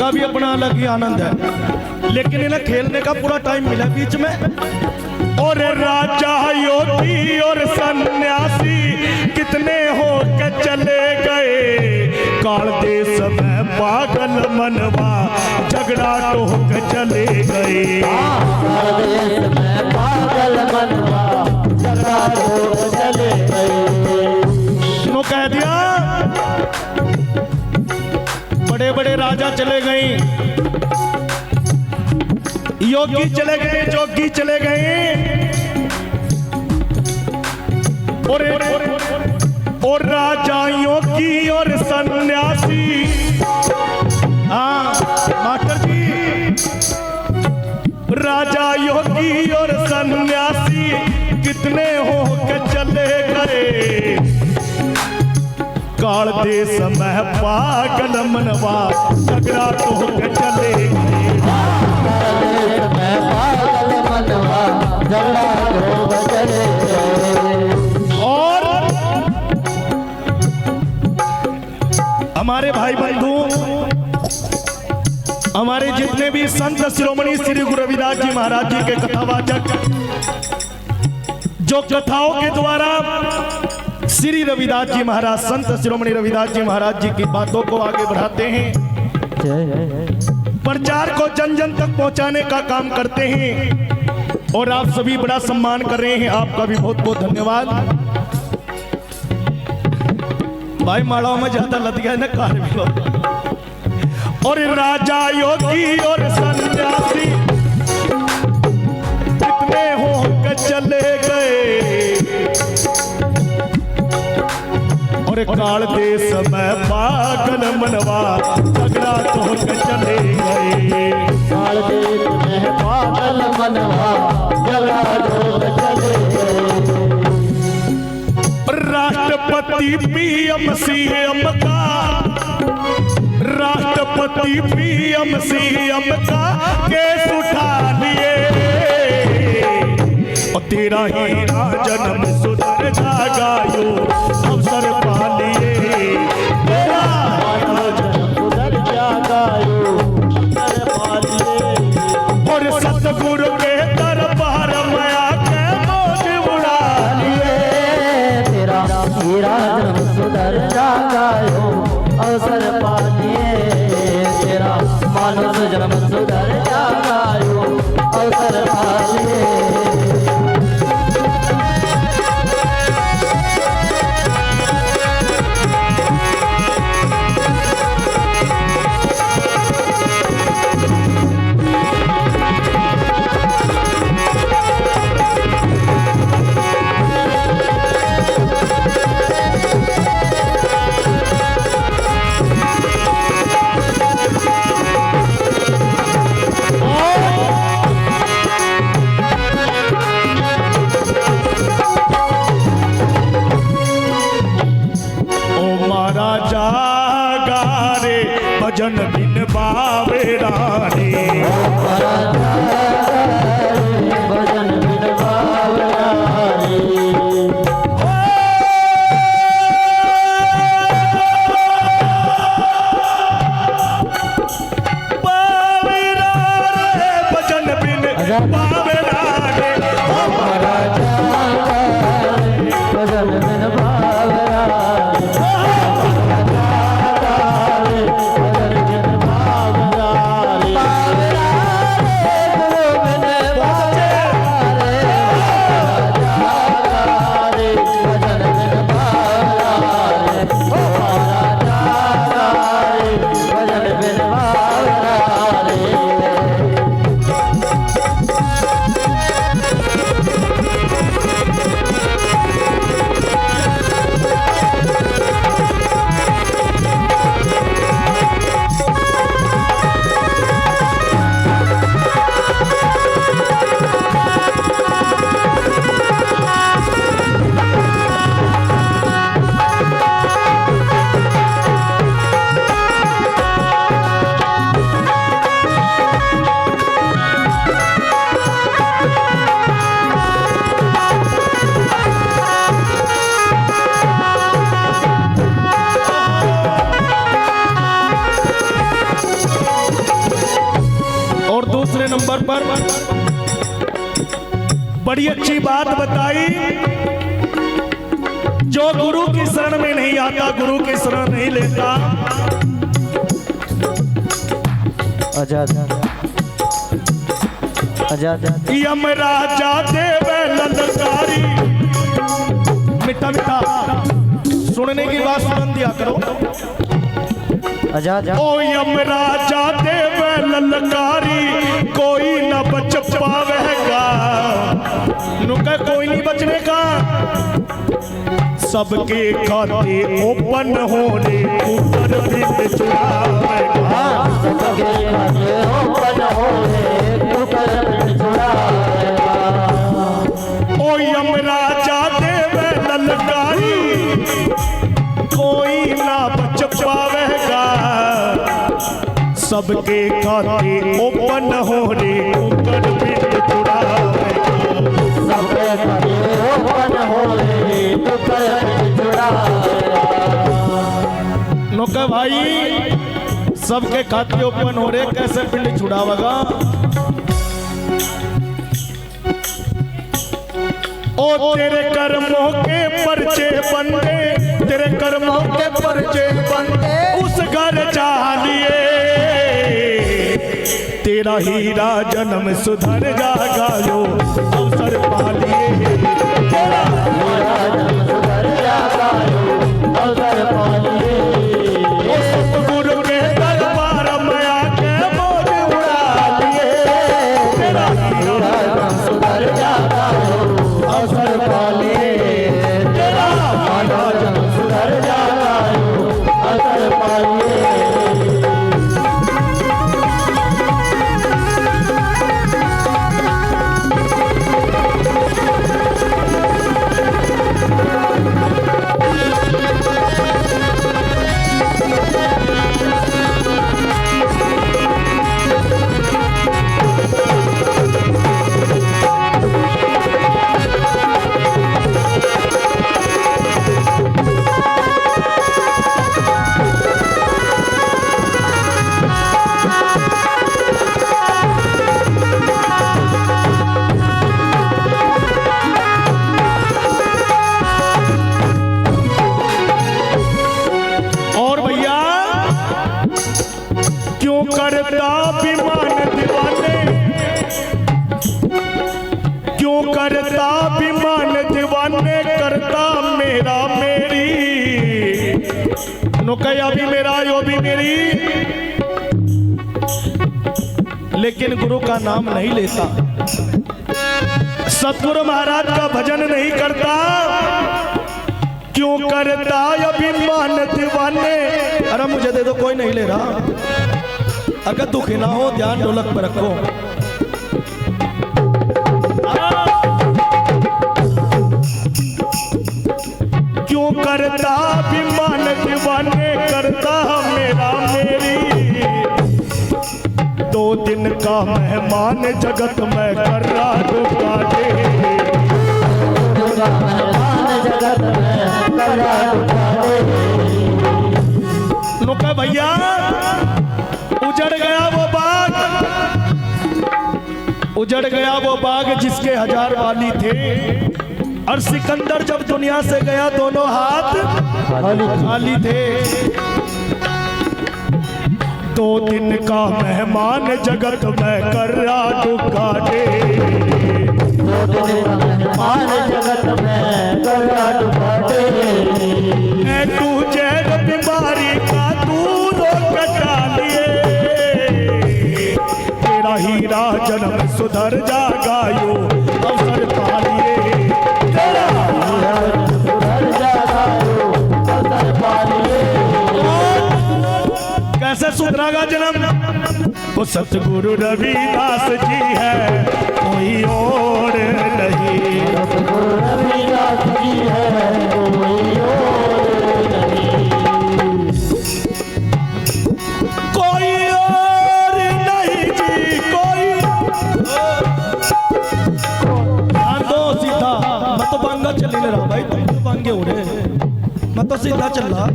उनका भी अपना अलग ही आनंद है, लेकिन इन्हें खेलने का पूरा टाइम मिला बीच में। और राजा योगी और सन्यासी कितने हो के चले गए, काल देश में पागल मनवा झगड़ा तो के चले गए। काल देश में पागल मनवा झगड़ा तो चले गए। नो कह दिया बड़े बड़े राजा चले गए, योगी चले गए, जोगी चले गए, और राजा योगी और सन्यासी। हाँ मास्टर जी, राजा योगी और सन्यासी कितने हो के चले गए, काल देश में पागल मनवा झगड़ा तो के चले गए। काल देश में पागल मनवा झगड़ा तो चले गए। और हमारे भाई बंधु, हमारे जितने भी संत शिरोमणि श्री गुरु रविदास जी महाराज जी के कथावाचक, जो कथाओं के द्वारा श्री रविदास जी महाराज, संत शिरोमणि रविदास जी महाराज जी की बातों को आगे बढ़ाते हैं, प्रचार को जन जन तक पहुंचाने का काम करते हैं, और आप सभी बड़ा सम्मान कर रहे हैं। आपका भी बहुत बहुत धन्यवाद। भाई माड़ाओं में ज्यादा लद गया ना कार भी। और राजा योगी और सन्यासी कितने हो के चले गए, और काल देश में पागल मनवा झगड़ा तो के चले गए। काल देश में पागल मनवा झगड़ा तो चले गए। राष्ट्रपति पीएम सीएम का, राष्ट्रपति पीएम सीएम का केस उठा लिए, और तेरा ही जन्म सुधर जागायो अवसर पा लिए। तेरा जन्म सुधर जागायो अवसर पा लिए। और सतगुरु के दरबार में आके मौज उड़ा लिए। तेरा जन्म सुधर जागायो अवसर पा लिए। तेरा मानव जन्म सुधर जागायो अवसर पा लिए। भजन बिन बावे रानी, भजन बिन बावे रानी। भजन बिन बावे रानी, भजन बिन बावे रानी। नंबर पर बड़ी अच्छी बात बताई, जो गुरु की शरण में नहीं आता, गुरु की शरण नहीं लेता, आजाद आजाद यमराजा देवे ललकारी। मिठा मिठा सुनने की बात सुन दिया करो। आजाद ओ यमराजा देवे ललकारी, कोई न बच पावेगा। नुका कोई नहीं बचने का, सबके खाते ओपन होने ऊपर बिंद चुरावेगा। सबके खाते ओपन होने ऊपर बिंद चुरावेगा। ओ यमराजा देवे ललकारी, कोई ना बच पावेगा। सबके खाते ओपन होने ऊपर बिंद चुरावेगा। सबके खाते ओपन होने ऊपर बिंद चुरावेगा। नौका भाई सबके खाते ओपन हो रहे, कैसे पिंड छुड़ावेगा? ओ तेरे कर्मों के पर्चे बंदे, तेरे कर्मों के पर्चे बंदे उस घर जा लिए। तेरा हीरा जन्म सुधर जागा जो अवसर पा लिए। तेरा हीरा जन्म सुधर जागा जो अवसर पा लिए। ओ सतगुरु के दरबार में आके मौज उड़ा लिए। तेरा हीरा जन्म सुधर जागा जो अवसर पा लिए। तेरा हीरा जन्म सुधर जागा जो अवसर पा लिए। और भैया क्यों करता अभिमान दीवाने, क्यों करता अभिमान दीवाने, करता मेरा मेरी। नुकया भी मेरा यो भी मेरी, लेकिन गुरु का नाम नहीं लेता, सतगुरु महाराज का भजन नहीं करता। क्यों करता अभिमान दीवाने? अरे मुझे दे दो, कोई नहीं ले रहा। अगर दुखी ना हो ध्यान ढोलक पर रखो। क्यों करता अभिमान दीवाने, करता मेरा मेरी। 2 दिन का मेहमान जगत में कर रहा दुकाने। जगत में करा नुका भैया उजड़ गया वो बाग, उजड़ गया वो बाग जिसके 1000 वाली थे। और सिकंदर जब दुनिया से गया दोनों हाथ खाली थे। 2 दिन का मेहमान जगत में कर रहा दुकाने। मान जगत में करा तू जैर बीमारी का तू रोग कटा लिए। तेरा हीरा जन्म सुधर जागा यो अवसर पा लिए। तेरा हीरा सुधर जागा यो अवसर पा लिए। कैसे सुधरागा जन्म? वो सतगुरु रविदास जी है, कोई और नहीं। सतगुरु रविदास जी है, कोई और नहीं। कोई और नहीं जी, कोई। ध्यान दो सीधा, मैं तो बांगा चल नहीं रहा भाई, तुम तो बांगे हो रहे। मैं तो सीधा चल रहा।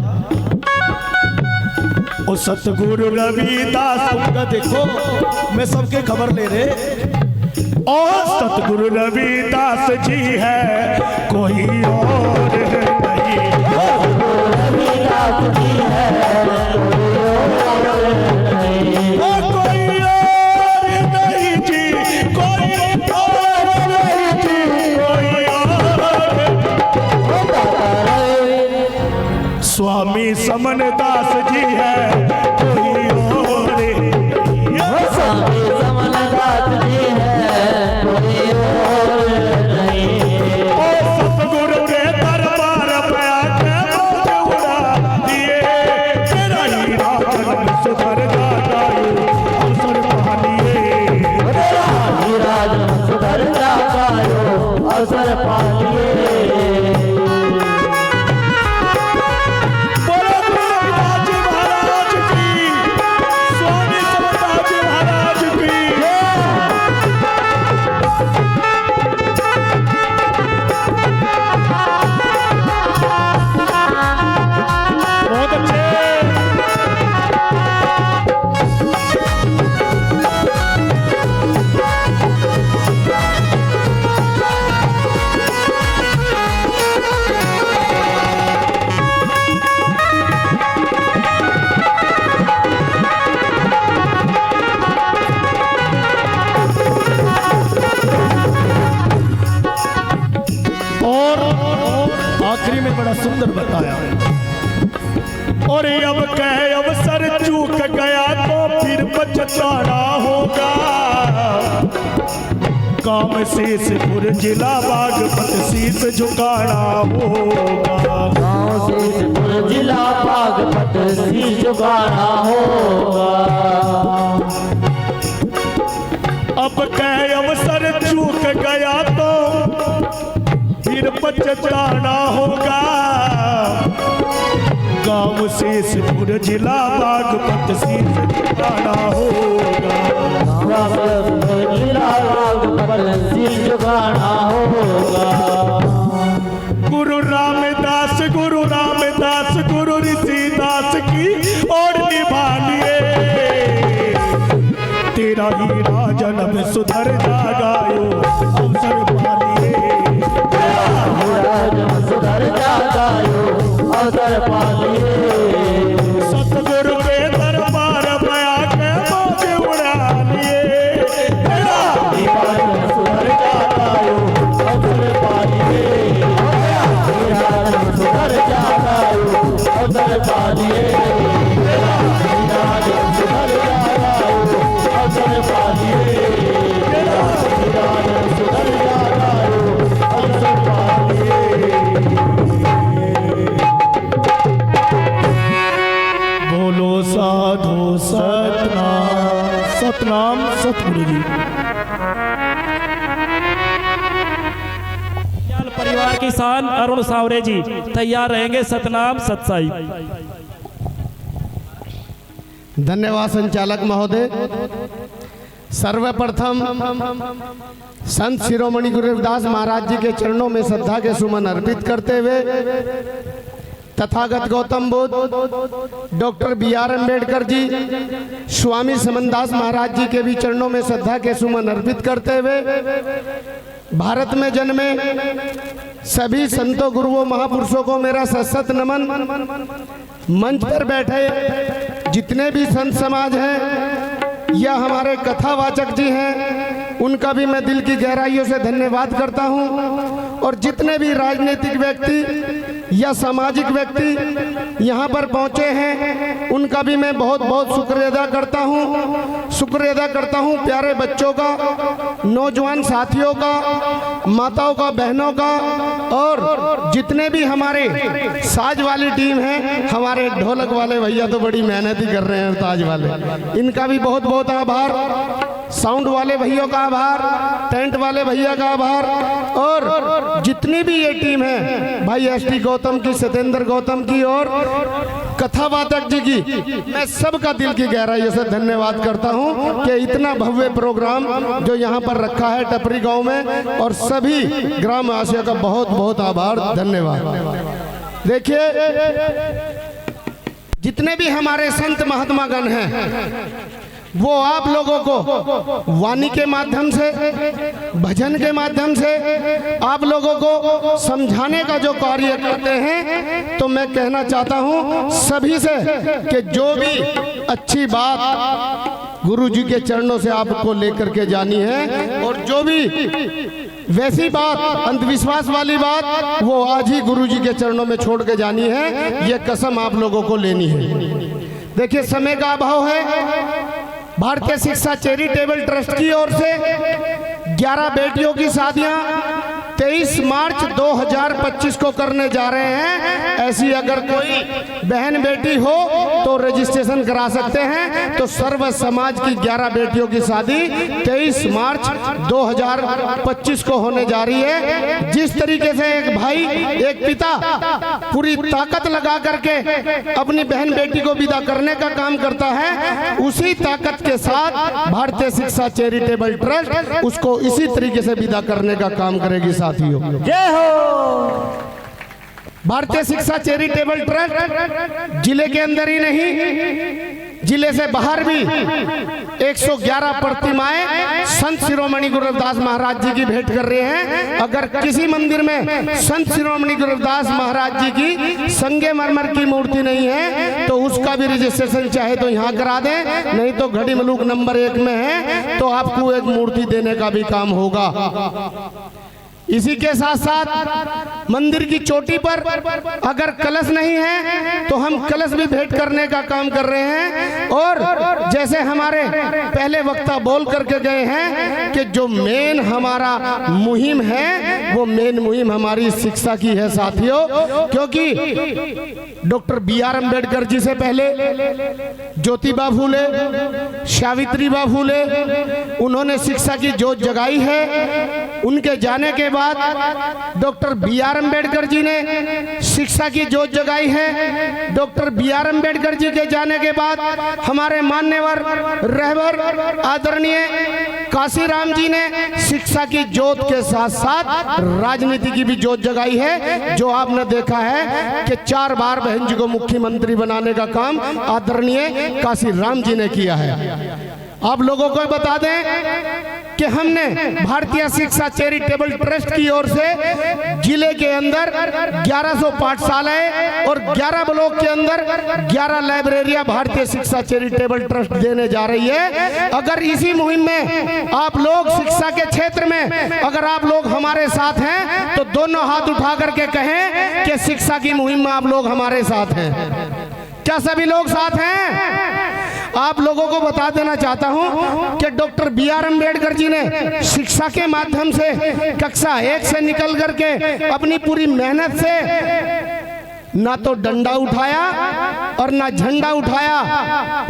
ओ ओ सतगुरु रविदास का देखो, मैं सबके खबर ले रहे। और सतगुरु रविदास जी है, कोई और नहीं। रविदास जी है, कोई और नहीं जी, कोई और नहीं जी, कोई और। स्वामी समनदास जी है, कोई और स्वामी समनदास जी है, कोई और नहीं। सतगुरु के दरबार पे आके मौज उड़ा दिए, तेरा ही राजन सुधर जाता अवसर पा लिए। राजन सुधर जाता अवसर पा लिए। आखिरी में बड़ा सुंदर बताया, और अब कह अवसर चूक गया तो फिर पछताना होगा। काम शेषपुर जिला बागपत शीश झुकाना होगा। गाँव शेषपुर जिला बागपत शीश झुकाना होगा। अब कह अवसर चूक गया तो फिर पछताना होगा। गाँव शेषपुर जिला बागपत शीश झुकाना होगा। गाँव शेषपुर जिला बागपत शीश झुकाना होगा। गुरु रामदास, गुरु रामदास, गुरु ऋषिदास की ओर निभा लिए, तेरा ही राजन में सुधर जागायो अवसर पा लिए। राजन सुधर जाता अवसर पा लिए। सतगुरु के दरबार में आके मौज उड़ा लिए, तेरा राजन सुधर जाता अवसर पा लिए। राजन सुधर जाता अवसर पा लिए। राजन सुधर जाता अवसर पा लिए। राजन सुधर जाता अवसर पा लिए। बोलो साधु सतनाम, सतनाम सतगुरु जी। परिवार की शान अरुण सावरे जी तैयार रहेंगे। सतनाम सतसाई। धन्यवाद संचालक महोदय। सर्वप्रथम संत शिरोमणि गुरु रविदास महाराज जी के चरणों में श्रद्धा के सुमन अर्पित करते हुए तथागत गौतम बुद्ध, डॉक्टर बी.आर. अम्बेडकर जी, स्वामी समनदास महाराज जी के भी चरणों में श्रद्धा के सुमन अर्पित करते हुए भारत में जन्मे सभी संतों, गुरुओं, महापुरुषों को मेरा सशक्त नमन। मंच पर बैठे जितने भी संत समाज हैं या हमारे कथावाचक जी हैं, उनका भी मैं दिल की गहराइयों से धन्यवाद करता हूं। और जितने भी राजनीतिक व्यक्ति या सामाजिक व्यक्ति यहाँ पर पहुँचे हैं, उनका भी मैं बहुत बहुत शुक्रिया अदा करता हूँ। शुक्रिया अदा करता हूँ प्यारे बच्चों का, नौजवान साथियों का, माताओं का, बहनों का, और जितने भी हमारे साज वाली टीम है। हमारे ढोलक वाले भैया तो बड़ी मेहनत ही कर रहे हैं, ताज वाले, इनका भी बहुत बहुत आभार। साउंड वाले भैया का आभार, टेंट वाले भैया का आभार, और जितनी भी ये टीम है, भाई एस.टी. गौतम की, सत्येंद्र गौतम की और कथावाचक जी की, मैं सबका दिल की गहराइयों से धन्यवाद करता हूं कि इतना भव्य प्रोग्राम जो यहाँ पर रखा है टपरी गांव में, और सभी ग्रामवासियों का बहुत बहुत आभार, धन्यवाद। देखिए, जितने भी हमारे संत महात्मागण हैं वो आप लोगों को वाणी के माध्यम से, भजन के माध्यम से आप लोगों को समझाने का जो कार्य करते हैं, तो मैं कहना चाहता हूं सभी से कि जो भी अच्छी बात गुरु जी के चरणों से आपको लेकर के जानी है और जो भी वैसी बात अंधविश्वास वाली बात वो आज ही गुरु जी के चरणों में छोड़ के जानी है। ये कसम आप लोगों को लेनी है। देखिए समय का अभाव है। भारतीय शिक्षा चैरिटेबल ट्रस्ट की ओर से 11 बेटियों की शादियां 23 मार्च 2025 को करने जा रहे हैं। ऐसी अगर कोई बहन बेटी हो तो रजिस्ट्रेशन करा सकते हैं। तो सर्व समाज की 11 बेटियों की शादी 23 मार्च 2025 को होने जा रही है। जिस तरीके से एक भाई, एक पिता पूरी ताकत लगा करके अपनी बहन बेटी को विदा करने का काम करता है, उसी ताकत के साथ भारतीय शिक्षा चैरिटेबल ट्रस्ट उसको इसी तरीके से विदा करने का काम करेगी। साथियों जय हो। भारतीय शिक्षा चैरिटेबल ट्रस्ट जिले के अंदर ही नहीं, जिले से बाहर भी 111 प्रतिमाएं संत शिरोमणि गुरु रविदास महाराज जी की भेंट कर रहे हैं। अगर किसी मंदिर में संत शिरोमणि गुरु रविदास महाराज जी की संगमरमर की मूर्ति नहीं है तो उसका भी रजिस्ट्रेशन चाहे तो यहाँ करा दें, नहीं तो घड़ी मलूक नंबर 1 में है तो आपको एक मूर्ति देने का भी काम होगा। इसी के साथ साथ मंदिर की चोटी पर अगर कलश नहीं है तो हम कलश भी भेंट करने का काम कर रहे हैं। और जैसे हमारे पहले वक्ता बोल करके गए हैं कि जो मेन हमारा मुहिम है वो मेन मुहिम हमारी शिक्षा की है साथियों, क्योंकि डॉक्टर BR अम्बेडकर जी से पहले ज्योतिबा फूले, सावित्रीबाई फूले उन्होंने शिक्षा की जोत जगाई है। उनके जाने के बाद डॉक्टर BR अम्बेडकर जी ने शिक्षा की जोत जगाई है। डॉक्टर BR अम्बेडकर जी के जाने के बाद हमारे मान्यवर रहबर आदरणीय काशीराम जी ने शिक्षा की जोत के साथ साथ राजनीति की भी जोत जगाई है। जो आपने देखा है कि 4 बार बहन जी को मुख्यमंत्री बनाने का काम आदरणीय काशीराम जी ने किया है। आप लोगों को बता दें कि हमने भारतीय शिक्षा चैरिटेबल ट्रस्ट की ओर से जिले के अंदर 1100 पाठशालाएं और 11 ब्लॉक के अंदर 11 लाइब्रेरियां भारतीय शिक्षा चैरिटेबल ट्रस्ट देने जा रही है। अगर इसी मुहिम में आप लोग शिक्षा के क्षेत्र में अगर आप लोग हमारे साथ हैं तो दोनों हाथ उठा करके कहें कि शिक्षा की मुहिम में आप लोग हमारे साथ हैं। क्या सभी लोग साथ हैं? आप लोगों को बता देना चाहता हूं कि डॉक्टर BR अम्बेडकर जी ने शिक्षा के माध्यम से कक्षा 1 से निकल करके अपनी पूरी मेहनत से ना तो डंडा उठाया और ना झंडा उठाया,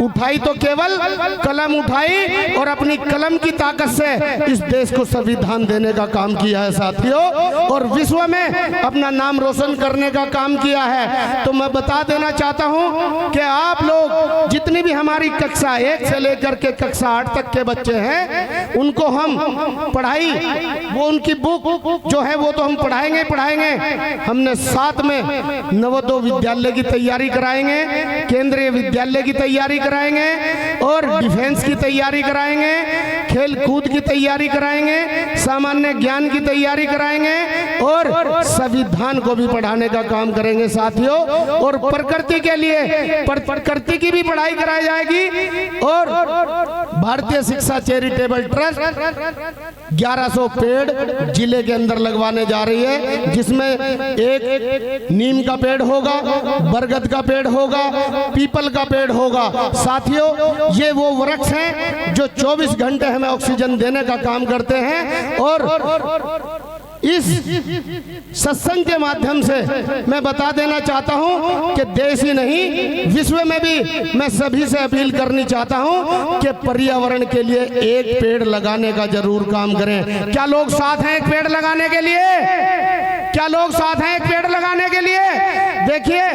उठाई तो केवल कलम उठाई और अपनी कलम की ताकत से इस देश को संविधान देने का काम किया है साथियों, और विश्व में अपना नाम रोशन करने का काम किया है। तो मैं बता देना चाहता हूं कि आप लोग जितनी भी हमारी कक्षा 1 से लेकर के कक्षा 8 तक के बच्चे हैं उनको हम पढ़ाई, वो उनकी बुक जो है वो तो हम पढ़ाएंगे। हमने साथ में नवोदय विद्यालय की तैयारी कराएंगे, केंद्रीय विद्यालय की तैयारी कराएंगे और डिफेंस की तैयारी कराएंगे, खेल कूद की तैयारी कराएंगे, सामान्य ज्ञान की तैयारी कराएंगे और संविधान को भी पढ़ाने का काम करेंगे साथियों। और प्रकृति के लिए प्रकृति की भी पढ़ाई कराई जाएगी। और भारतीय शिक्षा चैरिटेबल ट्रस्ट 1100 पेड़ जिले के अंदर लगवाने जा रही है, जिसमें एक नीम का पेड़ होगा, बरगद का पेड़ होगा, पीपल का पेड़ होगा। साथियों ये वो वृक्ष हैं जो 24 घंटे हमें ऑक्सीजन देने का काम करते हैं। और इस सत्संग के माध्यम से मैं बता देना चाहता हूं कि देश ही नहीं विश्व में भी मैं सभी से अपील करनी चाहता हूं कि पर्यावरण के लिए एक पेड़ लगाने का जरूर काम करें। क्या लोग साथ हैं एक पेड़ लगाने के लिए? क्या लोग साथ हैं एक पेड़ लगाने के लिए? देखिए,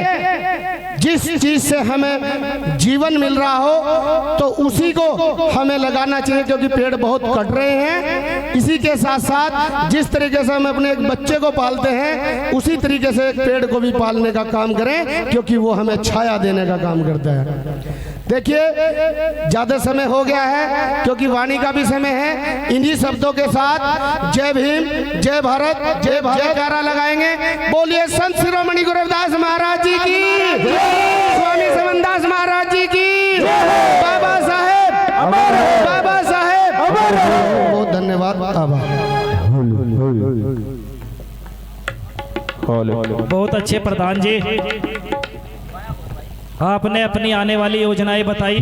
जिस चीज से हमें जीवन मिल रहा हो तो उसी को हमें लगाना चाहिए, क्योंकि पेड़ बहुत कट रहे हैं। इसी के साथ साथ जिस तरीके से हम अपने एक बच्चे को पालते हैं, उसी तरीके से एक पेड़ को भी पालने का काम करें, क्योंकि वो हमें छाया देने का काम करता है। देखिए, ज्यादा समय हो गया है, क्योंकि वाणी का भी समय है। इन्हीं शब्दों के साथ जय भीम, जय भारत, जय जयकारा लगाएंगे। बोलिए संत शिरोमणि गुरु रविदास महाराज जी की, स्वामी समनदास महाराज जी की, बाबा साहेब, बाबा साहेब, बहुत धन्यवाद, आभार। बहुत अच्छे प्रधान जी, आपने अपनी आने वाली योजनाएं बताई।